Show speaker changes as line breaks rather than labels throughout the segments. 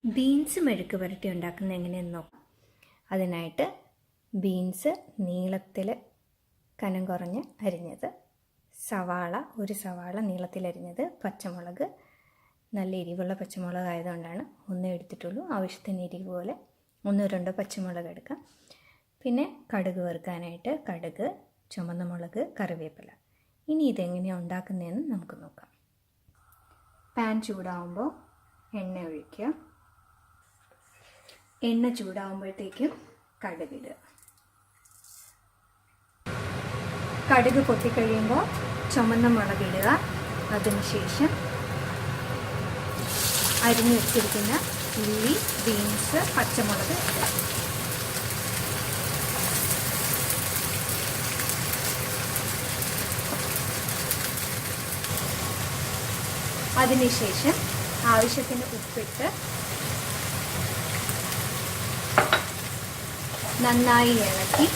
Beans മെഴുക്ക് പുരട്ടി ഉണ്ടാക്കുന്നത് എങ്ങനെയെന്ന് നോക്കാം. അതിനായിട്ട് ബീൻസ് നീളത്തിൽ കനം കുറഞ്ഞ് അരിഞ്ഞത്, ഒരു സവാള നീളത്തിലരിഞ്ഞത്, പച്ചമുളക് നല്ല എരിവുള്ള പച്ചമുളക് ആയതുകൊണ്ടാണ് ഒന്നേ എടുത്തിട്ടുള്ളൂ. ആവശ്യത്തിന് എരിവ് പോലെ 1-2 പച്ചമുളക് എടുക്കാം. പിന്നെ കടുക് വറുക്കാനായിട്ട് കടുക്, ചുമന്ന മുളക്, കറിവേപ്പില. ഇനി ഇതെങ്ങനെയാണ് ഉണ്ടാക്കുന്നതെന്ന് നമുക്ക് നോക്കാം. പാൻ ചൂടാവുമ്പോൾ എണ്ണ ഒഴിക്കുക. എണ്ണ ചൂടാവുമ്പോഴത്തേക്കും കടുകിടുക. കടുക് പൊട്ടിക്കഴിയുമ്പോൾ ചുമന്ന മുളക് ഇടുക. അതിനുശേഷം അരിഞ്ഞു വെച്ചിരിക്കുന്ന ഉള്ളി, ബീൻസ്, പച്ചമുളക് ഇടുക. അതിനുശേഷം ആവശ്യത്തിന് ഉപ്പിട്ട് നന്നായി ഇളക്കി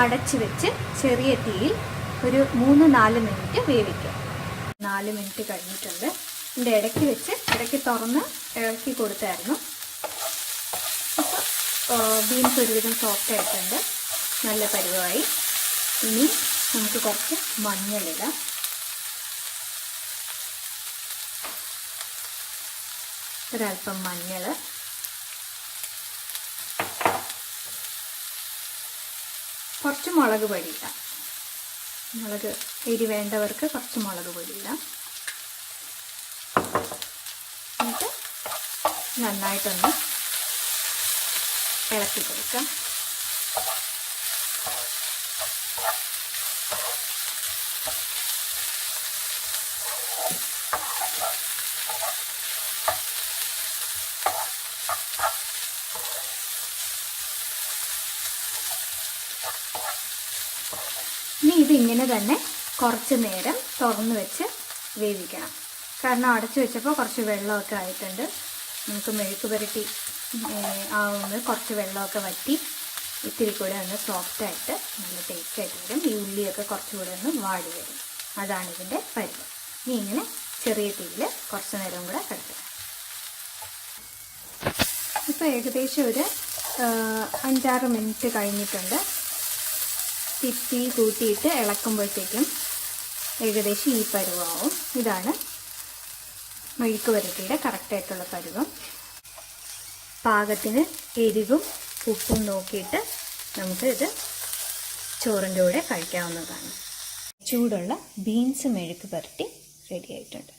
അടച്ചു വെച്ച് ചെറിയ തീയിൽ ഒരു 3-4 മിനിറ്റ് വേവിക്കുക. 4 മിനിറ്റ് കഴിഞ്ഞിട്ടുണ്ട്. ഇതിൻ്റെ ഇടയ്ക്ക് തുറന്ന് ഇളക്കി കൊടുത്തായിരുന്നു. ബീൻസ് ഒരുവിധം സോഫ്റ്റ് ആയിട്ടുണ്ട്, നല്ല പരുവമായി. ഇനി നമുക്ക് കുറച്ച് മഞ്ഞളിടാം. ഒരല്പം മഞ്ഞൾ, കുറച്ച് മുളക് പൊടി ഇടാം. മുളക് എരി വേണ്ടവർക്ക് കുറച്ച് മുളക് പൊടി ഇടാം. എന്നിട്ട് നന്നായിട്ടൊന്ന് ഇളക്കി കൊടുക്കാം. ഇനി ഇതിങ്ങനെ തന്നെ കുറച്ച് നേരം തുറന്ന് വെച്ച് വേവിക്കണം. കാരണം അടച്ചു വെച്ചപ്പോൾ കുറച്ച് വെള്ളമൊക്കെ ആയിട്ടുണ്ട്. നമുക്ക് മെഴുക്ക് പുരട്ടി ആവുമ്പോൾ കുറച്ച് വെള്ളമൊക്കെ വറ്റി ഇത്തിരി കൂടെ ഒന്ന് സോഫ്റ്റായിട്ട് നല്ല ടേസ്റ്റായിട്ട് വരും. ഈ ഉള്ളിയൊക്കെ കുറച്ചുകൂടെ ഒന്ന് വാടി വരും. അതാണ് ഇതിൻ്റെ പരുവം. ഇനി ഇങ്ങനെ ചെറിയ തീയിൽ കുറച്ച് നേരം കൂടെ കിടക്കുക. ഇപ്പോൾ ഏകദേശം ഒരു 5-6 മിനിറ്റ് കഴിഞ്ഞിട്ടുണ്ട്. തീ കൂട്ടിയിട്ട് ഇളക്കുമ്പോഴത്തേക്കും ഏകദേശം ഈ പരുവമാവും. ഇതാണ് മെഴുക്ക് പുരട്ടിയുടെ കറക്റ്റായിട്ടുള്ള പരുവം. പാകത്തിന് എരിവും ഉപ്പും നോക്കിയിട്ട് നമുക്ക് ഇത് ചോറിൻ്റെ കൂടെ കഴിക്കാവുന്നതാണ്. ചൂടുള്ള ബീൻസ് മെഴുക്ക് പുരട്ടി റെഡി ആയിട്ടുണ്ട്.